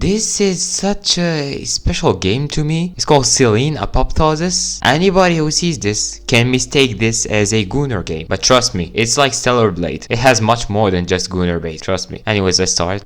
This is such a special game to me. It's called Selene Apoptosis. Anybody who sees this can mistake this as a Gunnar game. But trust me, it's like Stellar Blade. It has much more than just Gunnar bait, trust me. Anyways, let's start.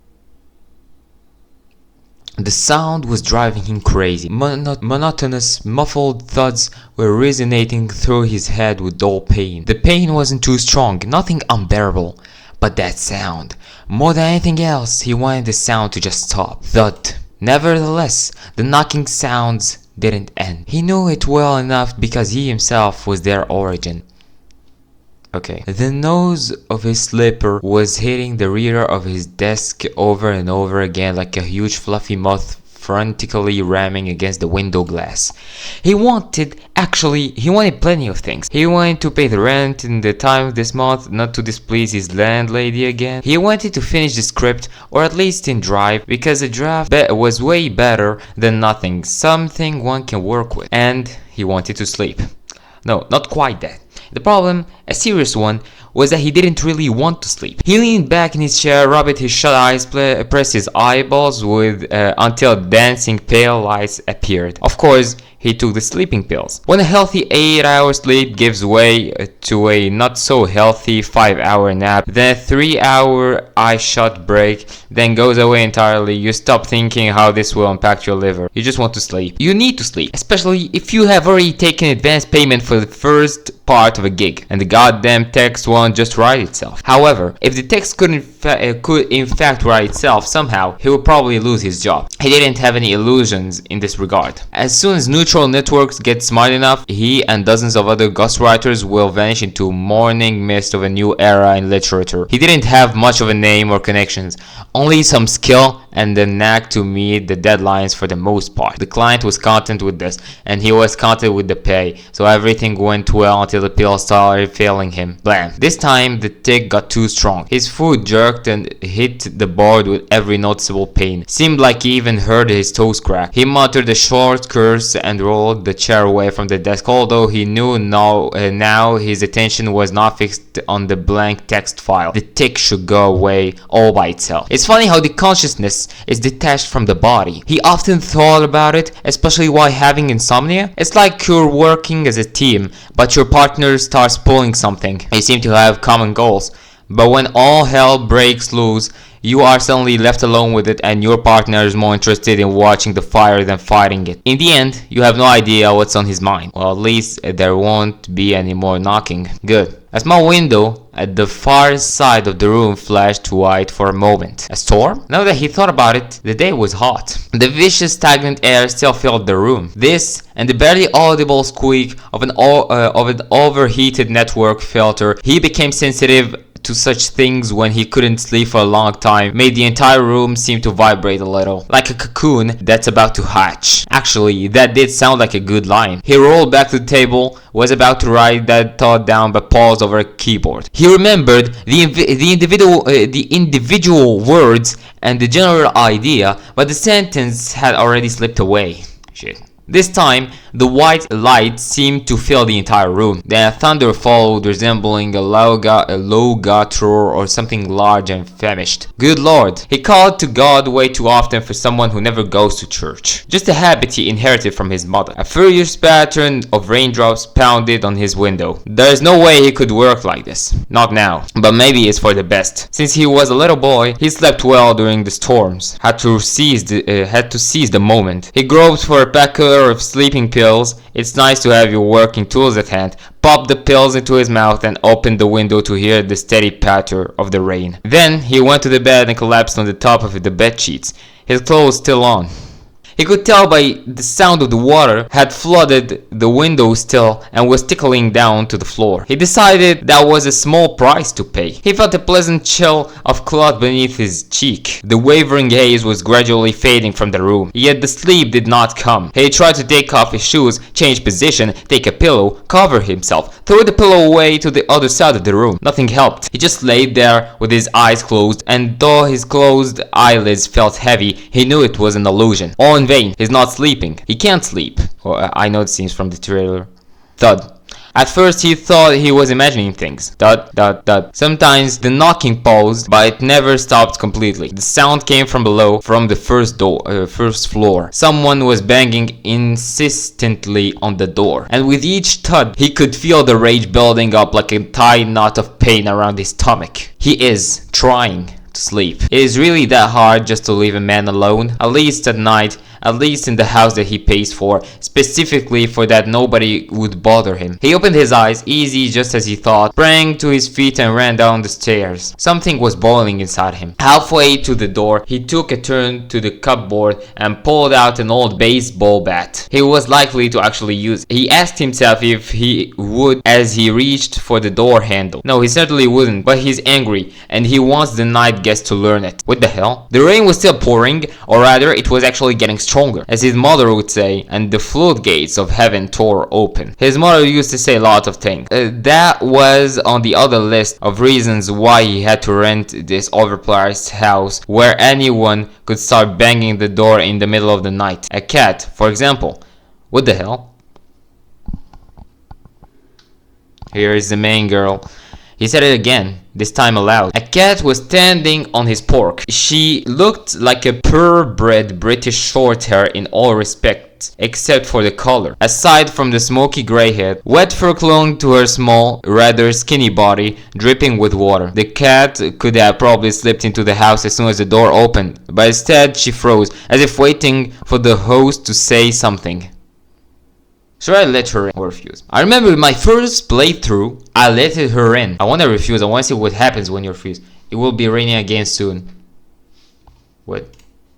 The sound was driving him crazy. Monotonous, muffled thuds were resonating through his head with dull pain. The pain wasn't too strong, nothing unbearable. But that sound, more than anything else, he wanted the sound to just stop. Thud. Nevertheless, the knocking sounds didn't end. He knew it well enough because he himself was their origin. Okay. The nose of his slipper was hitting the rear of his desk over and over again like a huge fluffy moth frantically ramming against the window glass. He wanted plenty of things. He wanted to pay the rent in the time of this month, not to displease his landlady again. He wanted to finish the script, or at least in drive, because a draft was way better than nothing, something one can work with. And he wanted to sleep. No, not quite that. The problem, a serious one, was that he didn't really want to sleep. He leaned back in his chair, rubbed his shut eyes, pressed his eyeballs until dancing pale lights appeared. Of course, he took the sleeping pills. When a healthy 8-hour sleep gives way to a not so healthy 5-hour nap, then a 3-hour eye shut break then goes away entirely, you stop thinking how this will impact your liver. You just want to sleep. You need to sleep, especially if you have already taken advance payment for the first part of a gig, and the goddamn text won't just write itself. However, if the text could in fact write itself somehow, he would probably lose his job. He didn't have any illusions in this regard. As soon as neutral networks get smart enough, he and dozens of other ghostwriters will vanish into morning mist of a new era in literature. He didn't have much of a name or connections, only some skill and the knack to meet the deadlines for the most part. The client was content with this, and he was content with the pay, so everything went well until the pills started failing him. Blam. This time the tic got too strong. His foot jerked and hit the board with every noticeable pain. Seemed like he even heard his toes crack. He muttered a short curse and rolled the chair away from the desk, although he knew now his attention was not fixed on the blank text file. The tic should go away all by itself. It's funny how the consciousness is detached from the body. He often thought about it, especially while having insomnia. It's like you're working as a team, but your partner starts pulling something. You seem to have common goals, but when all hell breaks loose, you are suddenly left alone with it, and your partner is more interested in watching the fire than fighting it. In the end, you have no idea what's on his mind. Well, at least there won't be any more knocking. Good. A small window at the far side of the room flashed white for a moment. A storm? Now that he thought about it, the day was hot. The vicious stagnant air still filled the room. This and the barely audible squeak of an overheated network filter. He became sensitive to such things when he couldn't sleep for a long time, made the entire room seem to vibrate a little, like a cocoon that's about to hatch. Actually, that did sound like a good line. He rolled back to the table, was about to write that thought down, but paused over a keyboard. He remembered the individual words and the general idea, but the sentence had already slipped away. Shit. This time, the white light seemed to fill the entire room. Then a thunder followed, resembling a low gut roar or something large and famished. Good Lord, he called to God way too often for someone who never goes to church. Just a habit he inherited from his mother. A furious pattern of raindrops pounded on his window. There is no way he could work like this. Not now. But maybe it's for the best. Since he was a little boy, he slept well during the storms. Had to seize the moment. He groped for a packet of sleeping pills. It's nice to have your working tools at hand. Popped the pills into his mouth and opened the window to hear the steady patter of the rain. Then he went to the bed and collapsed on the top of the bed sheets, his clothes still on. He could tell by the sound of the water had flooded the window still and was trickling down to the floor. He decided that was a small price to pay. He felt a pleasant chill of cloth beneath his cheek. The wavering haze was gradually fading from the room, yet the sleep did not come. He tried to take off his shoes, change position, take a pillow, cover himself, throw the pillow away to the other side of the room. Nothing helped. He just laid there with his eyes closed, and though his closed eyelids felt heavy, he knew it was an illusion. In vain. He's not sleeping. He can't sleep. I know it seems from the trailer. Thud. At first he thought he was imagining things. Dot dot dot. Sometimes the knocking paused, but it never stopped completely. The sound came from below, from the first floor. Someone was banging insistently on the door, and with each thud he could feel the rage building up like a tight knot of pain around his stomach. He is trying to sleep. It is really that hard just to leave a man alone, at least at night, at least in the house that he pays for, specifically for that nobody would bother him. He opened his eyes, easy just as he thought, sprang to his feet and ran down the stairs. Something was boiling inside him. Halfway to the door, he took a turn to the cupboard and pulled out an old baseball bat. He was likely to actually use it. He asked himself if he would as he reached for the door handle. No, he certainly wouldn't, but he's angry and he wants the night guest to learn it. What the hell? The rain was still pouring, or rather it was actually getting stronger, as his mother would say, and the floodgates of heaven tore open. His mother used to say a lot of things. That was on the other list of reasons why he had to rent this overpriced house where anyone could start banging the door in the middle of the night. A cat, for example. What the hell? Here is the main girl. He said it again, this time aloud. A cat was standing on his porch. She looked like a purebred British shorthair in all respects, except for the color. Aside from the smoky grey head, wet fur clung to her small, rather skinny body, dripping with water. The cat could have probably slipped into the house as soon as the door opened, but instead she froze, as if waiting for the host to say something. Should I let her in or refuse? I remember my first playthrough, I let her in. I want to refuse. I want to see what happens when you refuse. It will be raining again soon. What?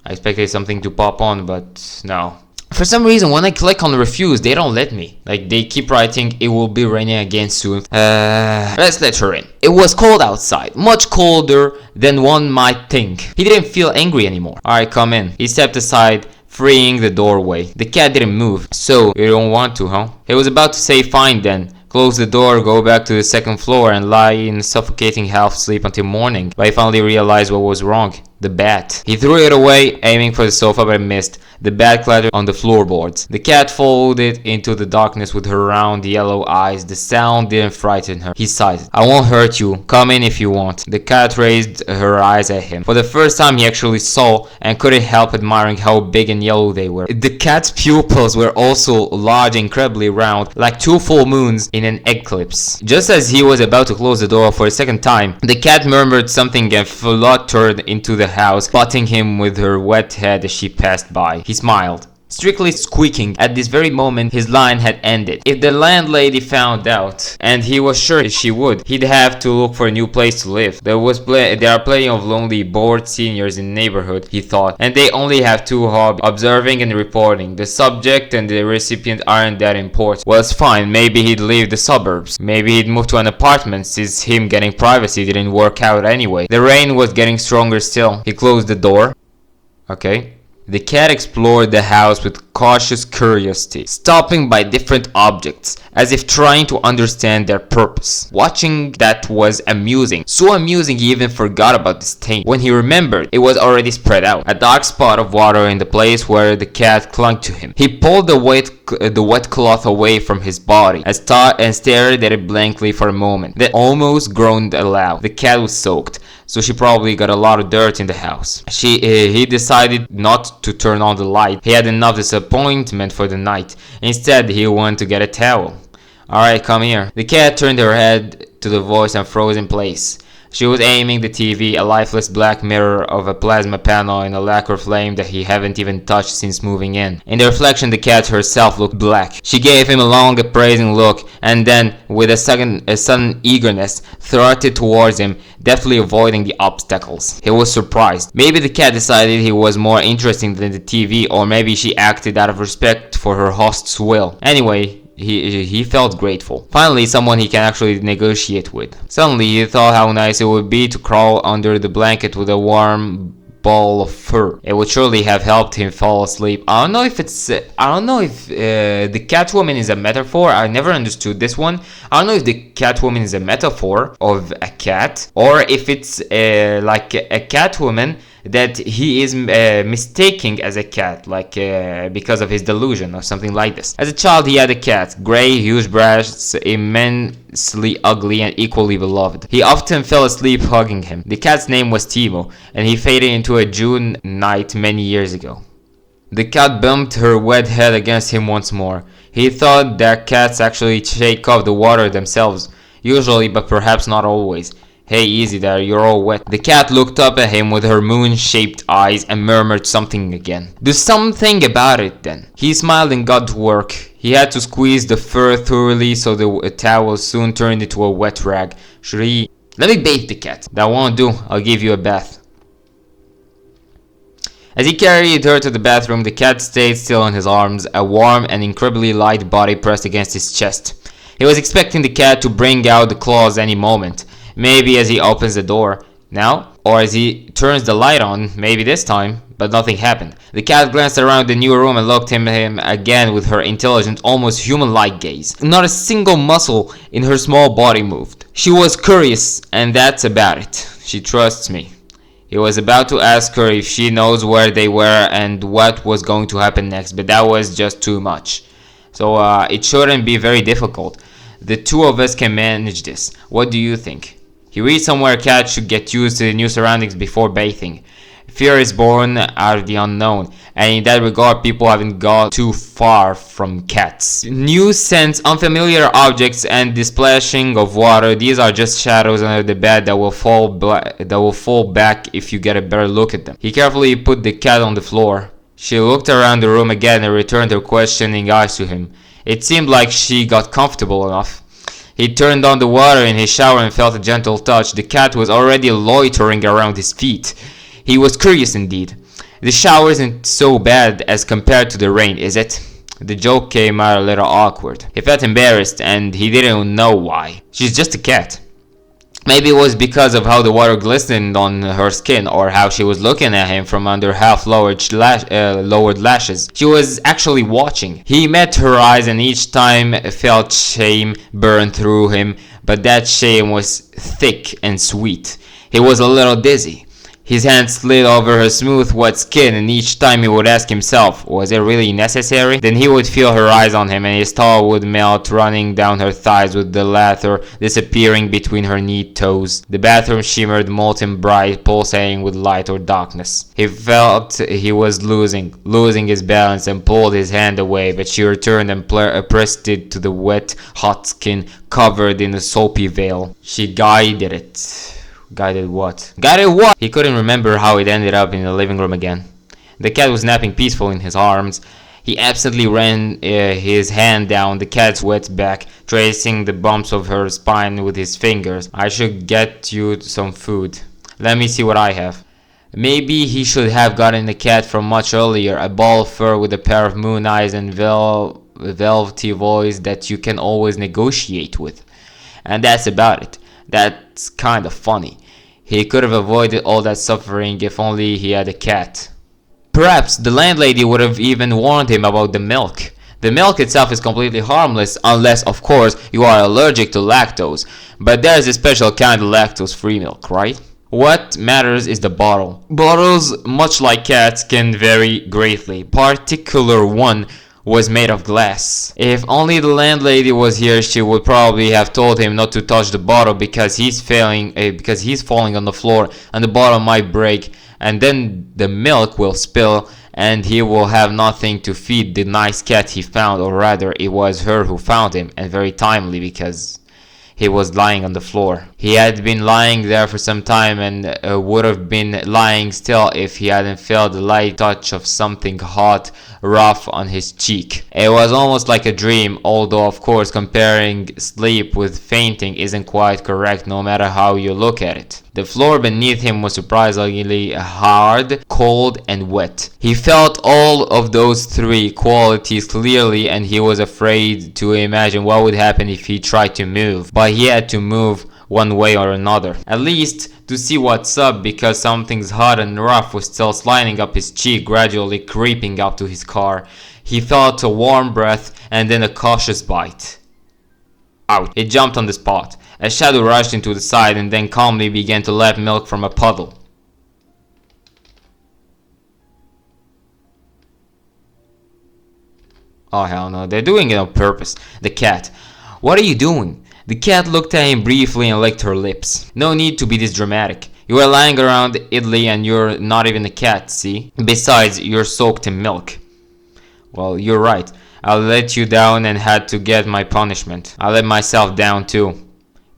I expected something to pop on, but no. For some reason, when I click on refuse, they don't let me. Like, they keep writing, it will be raining again soon. Let's let her in. It was cold outside. Much colder than one might think. He didn't feel angry anymore. Alright, come in. He stepped aside, freeing the doorway. The cat didn't move. So, you don't want to, huh? He was about to say fine then. Close the door, go back to the second floor and lie in suffocating half sleep until morning. But he finally realized what was wrong. The bat. He threw it away, aiming for the sofa, but missed. The bat clattered on the floorboards. The cat folded into the darkness with her round yellow eyes. The sound didn't frighten her. He sighed. I won't hurt you. Come in if you want. The cat raised her eyes at him. For the first time he actually saw and couldn't help admiring how big and yellow they were. The cat's pupils were also large and incredibly round, like two full moons in an eclipse. Just as he was about to close the door for a second time, the cat murmured something and fluttered into the house, butting him with her wet head as she passed by. He smiled. Strictly squeaking, at this very moment his line had ended. If the landlady found out, and he was sure she would, he'd have to look for a new place to live. There are plenty of lonely, bored seniors in the neighborhood, he thought, and they only have two hobbies, observing and reporting. The subject and the recipient aren't that important. Well, it's fine, maybe he'd leave the suburbs. Maybe he'd move to an apartment, since him getting privacy didn't work out anyway. The rain was getting stronger still. He closed the door. Okay. The cat explored the house with cautious curiosity, stopping by different objects, as if trying to understand their purpose. Watching that was amusing, so amusing he even forgot about the stain. When he remembered, it was already spread out, a dark spot of water in the place where the cat clung to him. He pulled the wet cloth away from his body and stared at it blankly for a moment, then almost groaned aloud. The cat was soaked, so she probably got a lot of dirt in the house. He decided not to turn on the light. He had enough disappointment for the night. Instead, he went to get a towel. Alright, come here. The cat turned her head to the voice and froze in place. She was aiming the TV, a lifeless black mirror of a plasma panel in a lacquer flame that he hadn't even touched since moving in. In the reflection, the cat herself looked black. She gave him a long, appraising look, and then, with a sudden eagerness, thrusted towards him, deftly avoiding the obstacles. He was surprised. Maybe the cat decided he was more interesting than the TV, or maybe she acted out of respect for her host's will. Anyway, he felt grateful. Finally, someone he can actually negotiate with. Suddenly, he thought how nice it would be to crawl under the blanket with a warm ball of fur. It would surely have helped him fall asleep. I don't know if the Catwoman is a metaphor. I never understood this one. I don't know if the Catwoman is a metaphor of a cat, or if it's like a Catwoman that he is mistaking as a cat, like because of his delusion or something like this. As a child, he had a cat, gray, huge breasts, immensely ugly and equally beloved. He often fell asleep hugging him. The cat's name was Timo, and he faded into a June night many years ago. The cat bumped her wet head against him once more. He thought that cats actually shake off the water themselves, usually, but perhaps not always. Hey, easy there, you're all wet. The cat looked up at him with her moon-shaped eyes and murmured something again. Do something about it then. He smiled and got to work. He had to squeeze the fur thoroughly so the towel soon turned into a wet rag. Should he... Let me bathe the cat. That won't do. I'll give you a bath. As he carried her to the bathroom, the cat stayed still in his arms, a warm and incredibly light body pressed against his chest. He was expecting the cat to bring out the claws any moment. Maybe as he opens the door. Now? Or as he turns the light on, maybe this time. But nothing happened. The cat glanced around the new room and looked at him again with her intelligent, almost human-like gaze. Not a single muscle in her small body moved. She was curious, and that's about it. She trusts me. He was about to ask her if she knows where they were and what was going to happen next, but that was just too much. So it shouldn't be very difficult. The two of us can manage this. What do you think? He read somewhere cats should get used to the new surroundings before bathing. Fear is born out of the unknown, and in that regard people haven't got too far from cats. New scents, unfamiliar objects, and the splashing of water, these are just shadows under the bed that will fall back if you get a better look at them. He carefully put the cat on the floor. She looked around the room again and returned her questioning eyes to him. It seemed like she got comfortable enough. He turned on the water in his shower and felt a gentle touch. The cat was already loitering around his feet. He was curious indeed. The shower isn't so bad as compared to the rain, is it? The joke came out a little awkward. He felt embarrassed and he didn't know why. She's just a cat. Maybe it was because of how the water glistened on her skin, or how she was looking at him from under half-lowered lashes. She was actually watching. He met her eyes and each time felt shame burn through him, but that shame was thick and sweet. He was a little dizzy. His hand slid over her smooth, wet skin, and each time he would ask himself, was it really necessary? Then he would feel her eyes on him, and his towel would melt, running down her thighs with the lather disappearing between her neat toes. The bathroom shimmered molten bright, pulsating with light or darkness. He felt he was losing his balance, and pulled his hand away, but she returned and pressed it to the wet, hot skin covered in a soapy veil. She guided it. Guided what? Guided what? He couldn't remember how it ended up in the living room again. The cat was napping peaceful in his arms. He absently ran his hand down the cat's wet back, tracing the bumps of her spine with his fingers. I should get you some food. Let me see what I have. Maybe he should have gotten the cat from much earlier, a ball of fur with a pair of moon eyes and velvety voice that you can always negotiate with. And that's about it. That's kind of funny. He could have avoided all that suffering if only he had a cat. Perhaps the landlady would have even warned him about the milk. The milk itself is completely harmless unless, of course, you are allergic to lactose. But there's a special kind of lactose-free milk, right? What matters is the bottle. Bottles, much like cats, can vary greatly. Particular one was made of glass. If only the landlady was here, she would probably have told him not to touch the bottle because he's falling on the floor and the bottle might break, and then the milk will spill and he will have nothing to feed the nice cat he found, or rather it was her who found him, and very timely because he was lying on the floor. He had been lying there for some time and would have been lying still if he hadn't felt the light touch of something hot, rough on his cheek. It was almost like a dream, although of course comparing sleep with fainting isn't quite correct no matter how you look at it. The floor beneath him was surprisingly hard, cold, and wet. He felt all of those three qualities clearly, and he was afraid to imagine what would happen if he tried to move. But he had to move one way or another. At least to see what's up, because something hot and rough was still sliding up his cheek, gradually creeping up to his car. He felt a warm breath and then a cautious bite. Ouch. He jumped on the spot. A shadow rushed into the side and then calmly began to lap milk from a puddle. Oh hell no, they're doing it on purpose. The cat. What are you doing? The cat looked at him briefly and licked her lips. No need to be this dramatic. You are lying around Italy and you're not even a cat, see? Besides, you're soaked in milk. Well, you're right. I let you down and had to get my punishment. I let myself down too.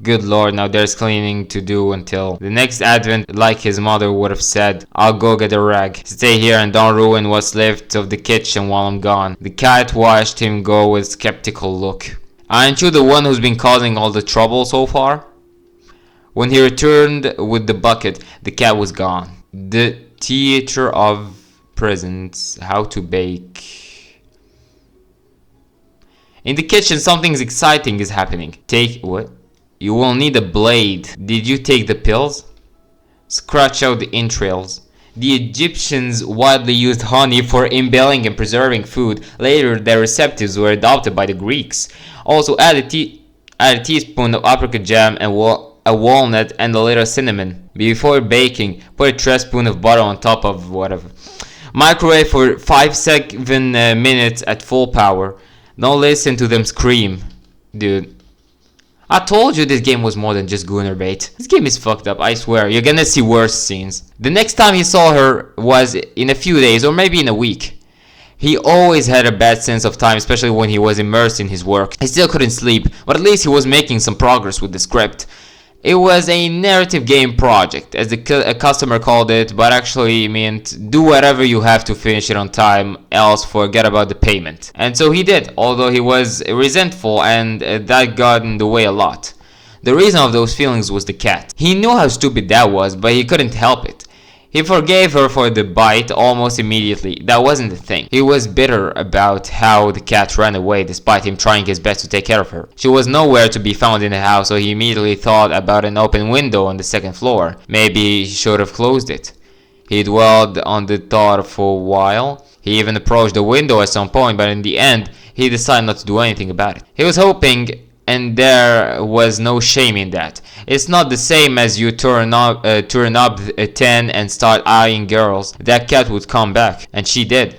Good lord, now there's cleaning to do until the next advent, like his mother would have said. I'll go get a rag. Stay here and don't ruin what's left of the kitchen while I'm gone. The cat watched him go with a skeptical look. Aren't you the one who's been causing all the trouble so far? When he returned with the bucket, the cat was gone. The theater of presents, how to bake. In the kitchen, something exciting is happening. Take what? You will need a blade. Did you take the pills? Scratch out the entrails. The Egyptians widely used honey for imbibing and preserving food. Later, their recipes were adopted by the Greeks. Also, add a teaspoon of apricot jam and a walnut and a little cinnamon. Before baking, put a tablespoon of butter on top of whatever. Microwave for 5-7 minutes at full power. Don't listen to them scream. Dude. I told you this game was more than just Gunner bait. This game is fucked up, I swear. You're gonna see worse scenes. The next time he saw her was in a few days or maybe in a week. He always had a bad sense of time, especially when he was immersed in his work. He still couldn't sleep, but at least he was making some progress with the script. It was a narrative game project, as a customer called it, but actually meant do whatever you have to finish it on time, else forget about the payment. And so he did, although he was resentful, and that got in the way a lot. The reason of those feelings was the cat. He knew how stupid that was, but he couldn't help it. He forgave her for the bite almost immediately. That wasn't the thing. He was bitter about how the cat ran away despite him trying his best to take care of her. She was nowhere to be found in the house, so he immediately thought about an open window on the second floor. Maybe he should have closed it. He dwelled on the thought for a while. He even approached the window at some point, but in the end, he decided not to do anything about it. He was hoping, and there was no shame in that. It's not the same as you turn up a 10 and start eyeing girls. That cat would come back, and she did.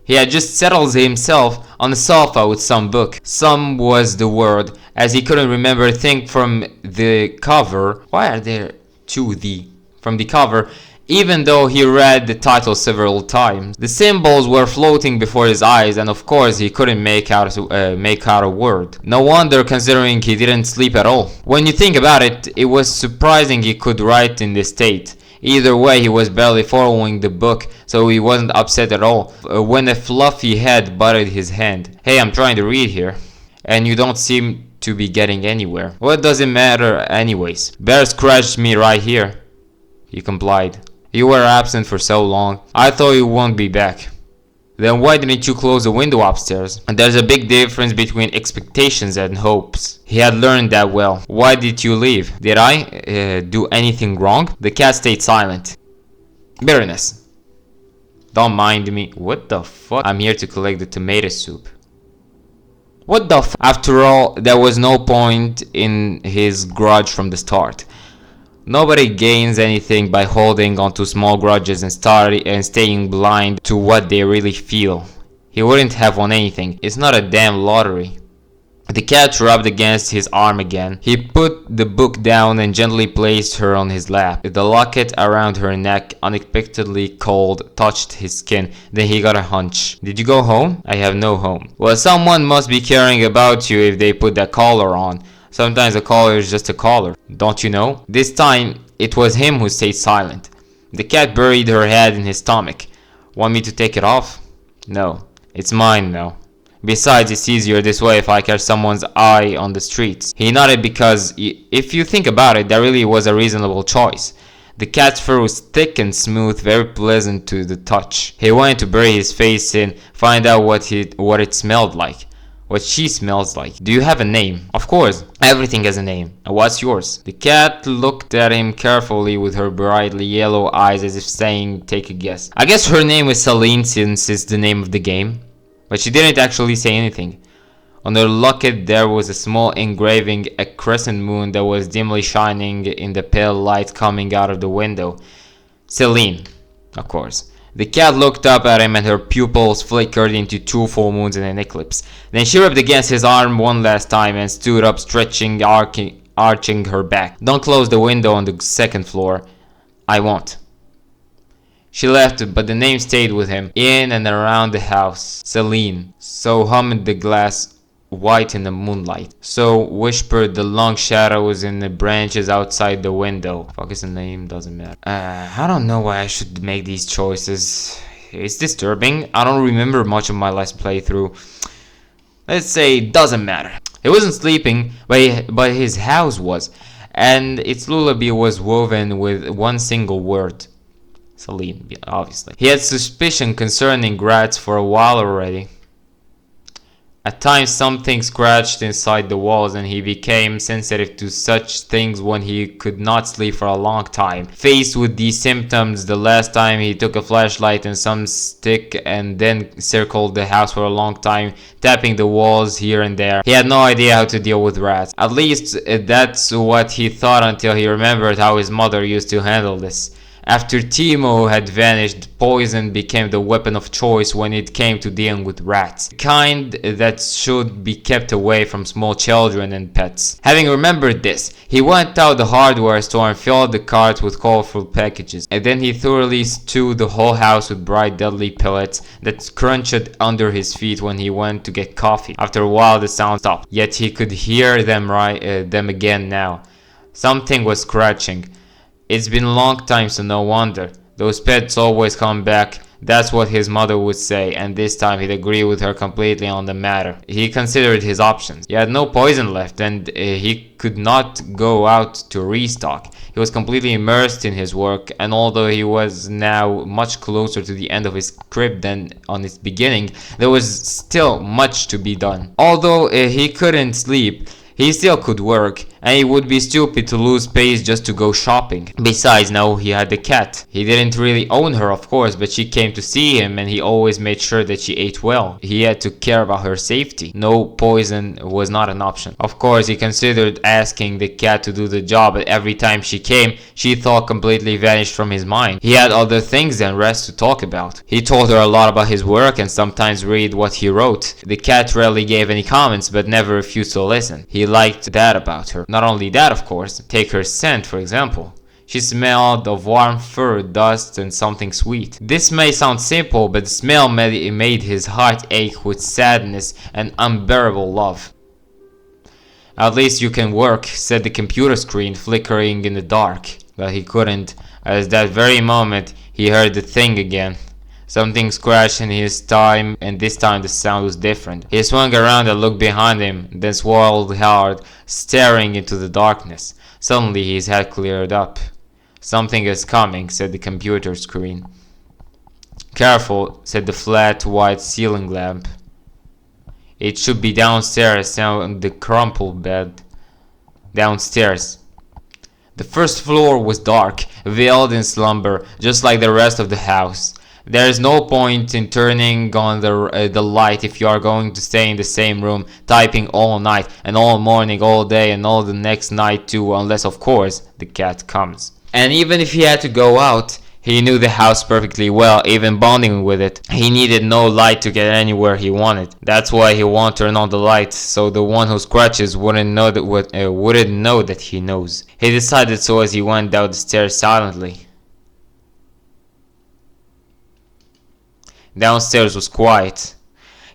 He had just settled himself on the sofa with some book. Some was the word, as he couldn't remember a thing from the cover. Why are there two "the" from the cover? Even though he read the title several times. The symbols were floating before his eyes, and of course he couldn't make out a word. No wonder, considering he didn't sleep at all. When you think about it, it was surprising he could write in this state. Either way, he was barely following the book, so he wasn't upset at all when a fluffy head butted his hand. Hey, I'm trying to read here. And you don't seem to be getting anywhere. What does it matter anyways? Bear scratched me right here. He complied. You were absent for so long. I thought you won't be back. Then why didn't you close the window upstairs? And there's a big difference between expectations and hopes. He had learned that well. Why did you leave? Did I do anything wrong? The cat stayed silent. Bitterness. Don't mind me. What the fuck? I'm here to collect the tomato soup. What the f? After all, there was no point in his grudge from the start. Nobody gains anything by holding on to small grudges and staying blind to what they really feel. He wouldn't have won anything. It's not a damn lottery. The cat rubbed against his arm again. He put the book down and gently placed her on his lap. The locket around her neck, unexpectedly cold, touched his skin. Then he got a hunch. Did you go home? I have no home. Well, someone must be caring about you if they put that collar on. Sometimes a collar is just a collar, don't you know? This time, it was him who stayed silent. The cat buried her head in his stomach. Want me to take it off? No, it's mine now. Besides, it's easier this way if I catch someone's eye on the streets. He nodded because, if you think about it, that really was a reasonable choice. The cat's fur was thick and smooth, very pleasant to the touch. He wanted to bury his face in, find out what it smelled like. What she smells like. Do you have a name? Of course, everything has a name. And what's yours? The cat looked at him carefully with her brightly yellow eyes as if saying, take a guess. I guess her name is Celine since it's the name of the game. But she didn't actually say anything. On her locket there was a small engraving, a crescent moon that was dimly shining in the pale light coming out of the window. Celine. Of course. The cat looked up at him and her pupils flickered into 2 full moons and an eclipse. Then she rubbed against his arm one last time and stood up, stretching, arching her back. Don't close the window on the second floor. I won't. She left, but the name stayed with him, in and around the house. Celine. So hummed the glass, white in the moonlight. So whispered the long shadows in the branches outside the window. Fuck is the name, doesn't matter. I don't know why I should make these choices. It's disturbing. I don't remember much of my last playthrough. Let's say it doesn't matter. He wasn't sleeping, but his house was. And its lullaby was woven with one single word. Celine, obviously. He had suspicion concerning rats for a while already. At times something scratched inside the walls and he became sensitive to such things when he could not sleep for a long time. Faced with these symptoms, the last time he took a flashlight and some stick and then circled the house for a long time, tapping the walls here and there. He had no idea how to deal with rats. At least that's what he thought until he remembered how his mother used to handle this. After Timo had vanished, poison became the weapon of choice when it came to dealing with rats, the kind that should be kept away from small children and pets. Having remembered this, he went out the hardware store and filled the cart with colorful packages, and then he thoroughly stewed the whole house with bright deadly pellets that crunched under his feet when he went to get coffee. After a while the sound stopped, yet he could hear them again now. Something was scratching. It's been a long time, so no wonder. Those pets always come back. That's what his mother would say, and this time he'd agree with her completely on the matter. He considered his options. He had no poison left, and he could not go out to restock. He was completely immersed in his work, and although he was now much closer to the end of his script than on its beginning, there was still much to be done. Although he couldn't sleep, he still could work, and it would be stupid to lose space just to go shopping. Besides, now he had the cat. He didn't really own her, of course, but she came to see him and he always made sure that she ate well. He had to care about her safety. No poison was not an option. Of course, he considered asking the cat to do the job, but every time she came, she thought completely vanished from his mind. He had other things than rest to talk about. He told her a lot about his work and sometimes read what he wrote. The cat rarely gave any comments, but never refused to listen. He liked that about her. Not only that, of course, take her scent for example. She smelled of warm fur, dust, and something sweet. This may sound simple, but the smell made his heart ache with sadness and unbearable love. At least you can work, said the computer screen, flickering in the dark. But he couldn't, as that very moment he heard the thing again. Something scratched in his thigh, and this time the sound was different. He swung around and looked behind him, then swallowed hard, staring into the darkness. Suddenly his head cleared up. Something is coming, said the computer screen. Careful, said the flat white ceiling lamp. It should be downstairs on the crumpled bed. Downstairs. The first floor was dark, veiled in slumber, just like the rest of the house. There is no point in turning on the light if you are going to stay in the same room, typing all night and all morning, all day and all the next night too, unless of course the cat comes. And even if he had to go out, he knew the house perfectly well, even bonding with it. He needed no light to get anywhere he wanted. That's why he won't turn on the light, so the one who scratches wouldn't know that he knows. He decided so as he went down the stairs silently. Downstairs was quiet.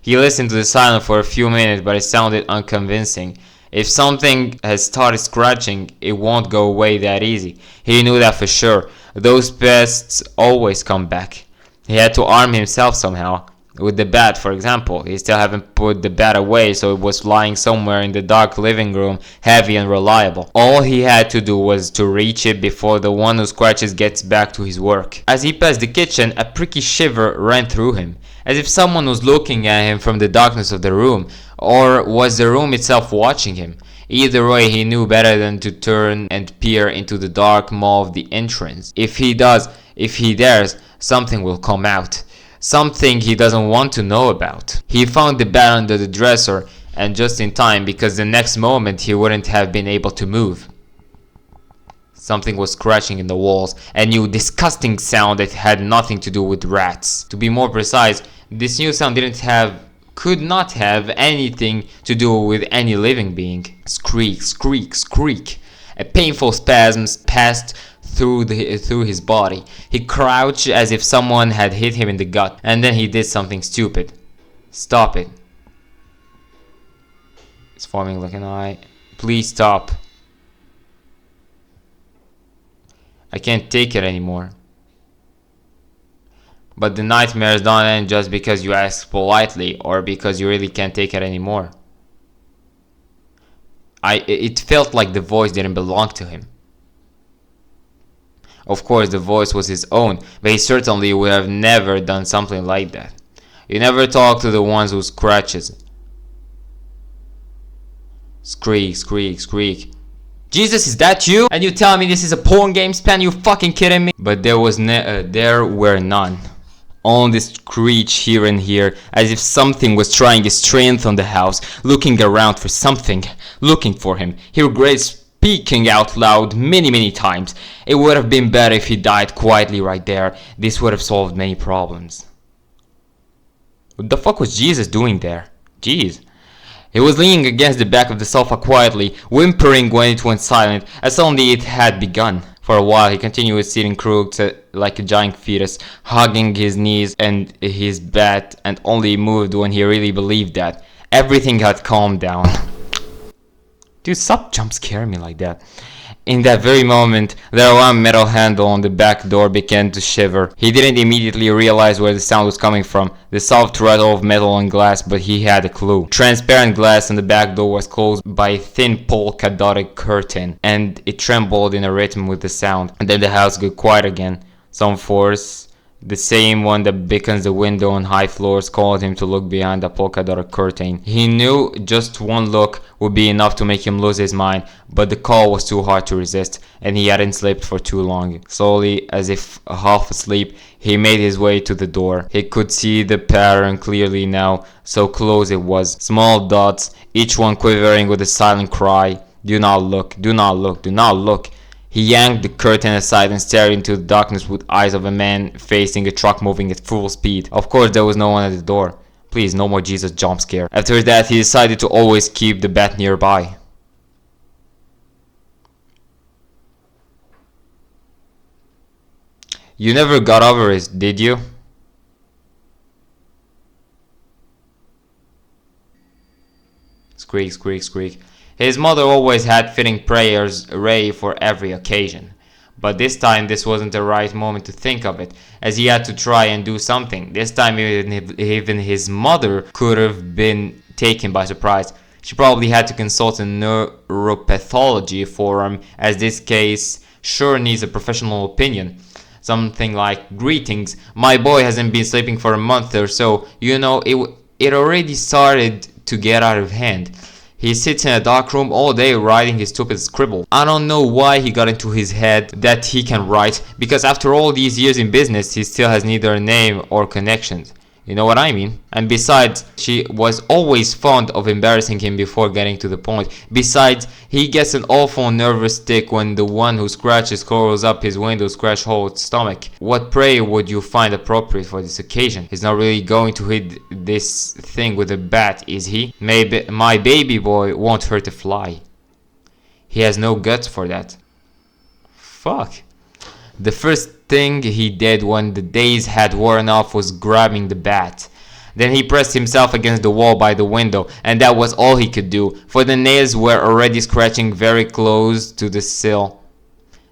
He listened to the silence for a few minutes, but it sounded unconvincing. If something has started scratching, it won't go away that easy. He knew that for sure. Those pests always come back. He had to arm himself somehow. With the bat, for example. He still haven't put the bat away, so it was lying somewhere in the dark living room, heavy and reliable. All he had to do was to reach it before the one who scratches gets back to his work. As he passed the kitchen, a pricky shiver ran through him, as if someone was looking at him from the darkness of the room, or was the room itself watching him. Either way, he knew better than to turn and peer into the dark maw of the entrance. If he dares, something will come out. Something he doesn't want to know about. He found the bat under the dresser, and just in time, because the next moment he wouldn't have been able to move. Something was scratching in the walls, a new disgusting sound that had nothing to do with rats. To be more precise, this new sound could not have anything to do with any living being. Squeak, squeak, squeak. A painful spasm passed through his body. He crouched as if someone had hit him in the gut, and then he did something stupid. Stop it. It's forming like an eye. Please stop. I can't take it anymore. But the nightmares don't end just because you ask politely or because you really can't take it anymore. It felt like the voice didn't belong to him. Of course, the voice was his own, but he certainly would have never done something like that. You never talk to the ones who scratches. Squeak, squeak, squeak. Jesus, is that you? And you tell me this is a porn game span? You fucking kidding me? But there were none. Only screech here and here, as if something was trying its strength on the house, looking around for something, looking for him. Hear Grace speaking out loud many times. It would have been better if he died quietly right there. This would have solved many problems. What the fuck was Jesus doing there? Jeez. He was leaning against the back of the sofa quietly, whimpering when it went silent, as suddenly it had begun. For a while he continued sitting crooked like a giant fetus, hugging his knees and his bat, and only moved when he really believed that everything had calmed down. Dude, stop jump scaring me like that. In that very moment, the alarm metal handle on the back door began to shiver. He didn't immediately realize where the sound was coming from, the soft rattle of metal and glass, but he had a clue. Transparent glass on the back door was closed by a thin polka dotted curtain, and it trembled in a rhythm with the sound. And then the house got quiet again. Some force, the same one that beckons the window on high floors, called him to look behind the polka dotted curtain. He knew just one look would be enough to make him lose his mind, but the call was too hard to resist, and he hadn't slept for too long. Slowly, as if half asleep, he made his way to the door. He could see the pattern clearly now, so close it was. Small dots, each one quivering with a silent cry. Do not look, do not look, do not look. He yanked the curtain aside and stared into the darkness with eyes of a man facing a truck moving at full speed. Of course, there was no one at the door. Please, no more Jesus jump scare. After that, he decided to always keep the bat nearby. You never got over it, did you? Squeak, squeak, squeak. His mother always had fitting prayers ready for every occasion. But this time this wasn't the right moment to think of it, as he had to try and do something. This time even his mother could have been taken by surprise. She probably had to consult a neuropathology forum, as this case sure needs a professional opinion. Something like, "Greetings, my boy hasn't been sleeping for a month or so. You know, it already started to get out of hand. He sits in a dark room all day writing his stupid scribble. I don't know why he got into his head that he can write, because after all these years in business, he still has neither a name or connections. You know what I mean? And besides, she was always fond of embarrassing him before getting to the point. Besides, he gets an awful nervous tick when the one who scratches curls up his window scratch hole stomach. What prey would you find appropriate for this occasion? He's not really going to hit this thing with a bat, is he? Maybe my baby boy won't hurt a fly. He has no guts for that. Fuck. The first thing he did when the days had worn off was grabbing the bat. Then he pressed himself against the wall by the window, and that was all he could do, for the nails were already scratching very close to the sill.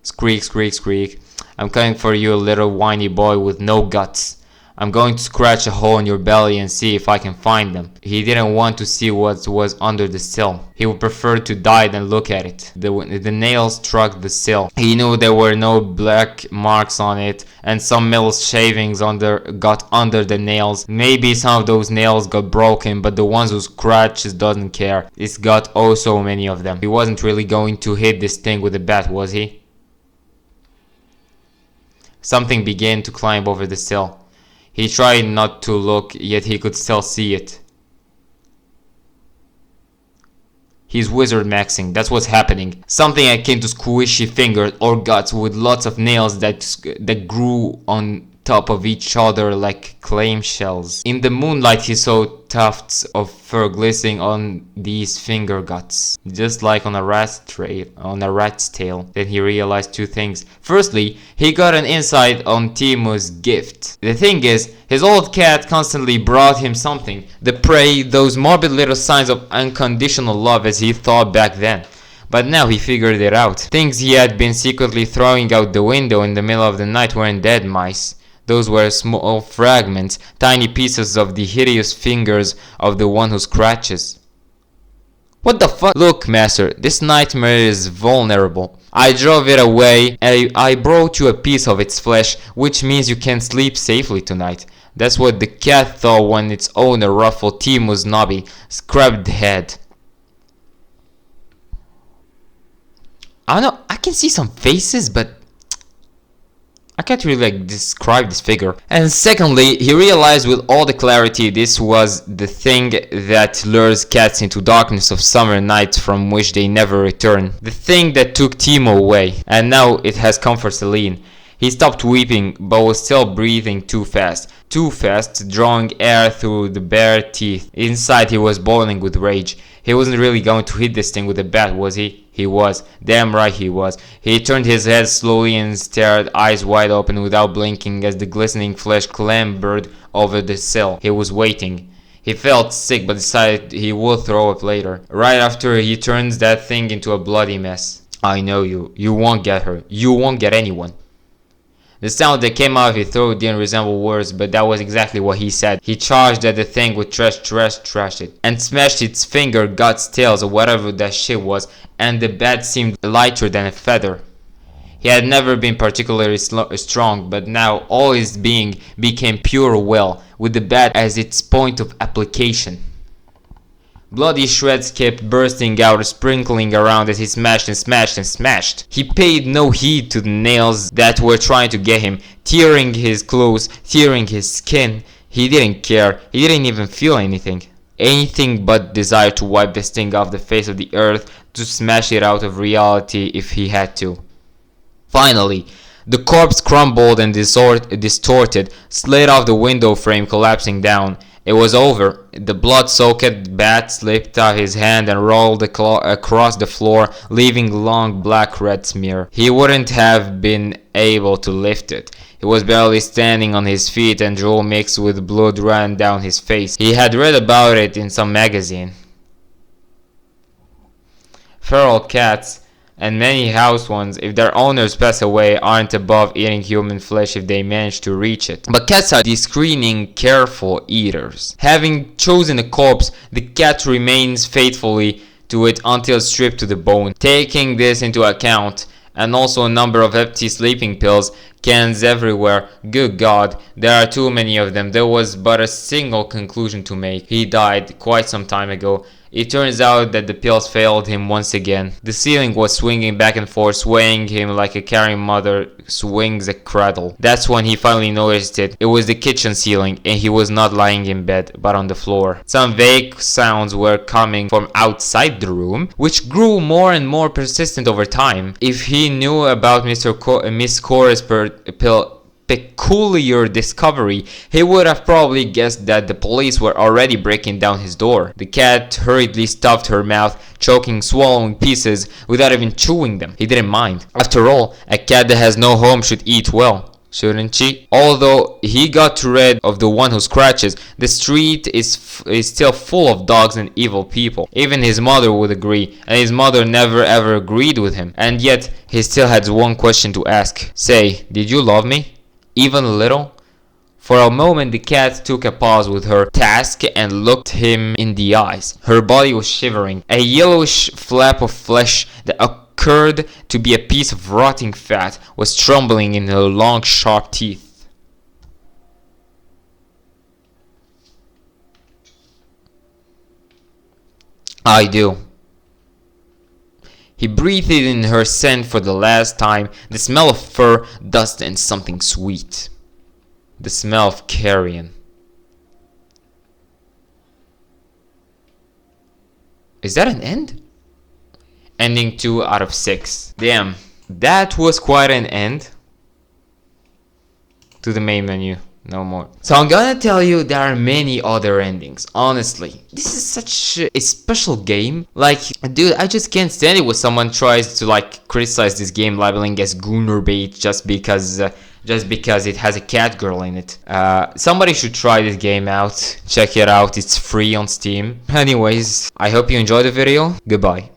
Squeak, squeak, squeak. I'm coming for you, little whiny boy with no guts. I'm going to scratch a hole in your belly and see if I can find them. He didn't want to see what was under the sill. He would prefer to die than look at it. The nails struck the sill. He knew there were no black marks on it, and some metal shavings got under the nails. Maybe some of those nails got broken, but the ones who scratched doesn't care. It's got oh so many of them. He wasn't really going to hit this thing with a bat, was he? Something began to climb over the sill. He tried not to look, yet he could still see it. He's wizard maxing. That's what's happening. Something akin to squishy fingers or guts with lots of nails that grew on top of each other like clam shells. In the moonlight, he saw tufts of fur glistening on these finger guts, just like on a rat's tail. Then he realized two things. Firstly, he got an insight on Timu's gift. The thing is, his old cat constantly brought him something. The prey, those morbid little signs of unconditional love as he thought back then. But now he figured it out. Things he had been secretly throwing out the window in the middle of the night weren't dead mice. Those were small fragments, tiny pieces of the hideous fingers of the one who scratches. What the fuck? Look, master, this nightmare is vulnerable. I drove it away and I brought you a piece of its flesh, which means you can sleep safely tonight. That's what the cat thought when its owner ruffled Timu's knobby, scrubbed head. I don't know, I can see some faces, but I can't really describe this figure. And secondly, he realized with all the clarity this was the thing that lures cats into darkness of summer nights from which they never return. The thing that took Timo away, and now it has come for Celine. He stopped weeping, but was still breathing too fast, drawing air through the bare teeth. Inside he was boiling with rage. He wasn't really going to hit this thing with a bat, was he? He was. Damn right he was. He turned his head slowly and stared, eyes wide open without blinking, as the glistening flesh clambered over the sill. He was waiting. He felt sick but decided he would throw up later. Right after he turns that thing into a bloody mess. I know you. You won't get her. You won't get anyone. The sound that came out of his throat didn't resemble words, but that was exactly what he said. He charged at the thing with trash it, and smashed its finger, guts, tails, or whatever that shit was, and the bat seemed lighter than a feather. He had never been particularly strong, but now all his being became pure will, with the bat as its point of application. Bloody shreds kept bursting out, sprinkling around as he smashed and smashed and smashed. He paid no heed to the nails that were trying to get him, tearing his clothes, tearing his skin. He didn't care. He didn't even feel anything. Anything but desire to wipe this thing off the face of the earth, to smash it out of reality if he had to. Finally, the corpse crumbled and distorted, slid off the window frame, collapsing down. It was over. The blood-soaked bat slipped out his hand and rolled across the floor, leaving a long black red smear. He wouldn't have been able to lift it. He was barely standing on his feet and drool mixed with blood ran down his face. He had read about it in some magazine. Feral cats, and many house ones, if their owners pass away, aren't above eating human flesh if they manage to reach it. But cats are discerning, careful eaters. Having chosen a corpse, the cat remains faithfully to it until stripped to the bone. Taking this into account, and also a number of empty sleeping pills, cans everywhere. Good God, there are too many of them. There was but a single conclusion to make. He died quite some time ago. It turns out that the pills failed him once again. The ceiling was swinging back and forth, swaying him like a caring mother swings a cradle. That's when he finally noticed it. It was the kitchen ceiling, and he was not lying in bed, but on the floor. Some vague sounds were coming from outside the room, which grew more and more persistent over time. If he knew about Miss Cora's peculiar discovery, he would have probably guessed that the police were already breaking down his door. The cat hurriedly stuffed her mouth, choking, swallowing pieces without even chewing them. He didn't mind. After all, a cat that has no home should eat well, shouldn't she? Although he got rid of the one who scratches, the street is still full of dogs and evil people. Even his mother would agree, and his mother never ever agreed with him. And yet, he still had one question to ask. Say, did you love me? Even a little? For a moment the cat took a pause with her task and looked him in the eyes. Her body was shivering. A yellowish flap of flesh that occurred to be a piece of rotting fat was trembling in her long sharp teeth. I do. He breathed in her scent for the last time, the smell of fur, dust, and something sweet. The smell of carrion. Is that an end? Ending 2 out of 6. Damn, that was quite an end. To the main menu. No more. So I'm gonna tell you there are many other endings. Honestly, this is such a special game. Like, dude, I just can't stand it when someone tries to like criticize this game, labeling as gooner bait just because it has a cat girl in it. Somebody should try this game out. Check it out. It's free on Steam. Anyways, I hope you enjoyed the video. Goodbye.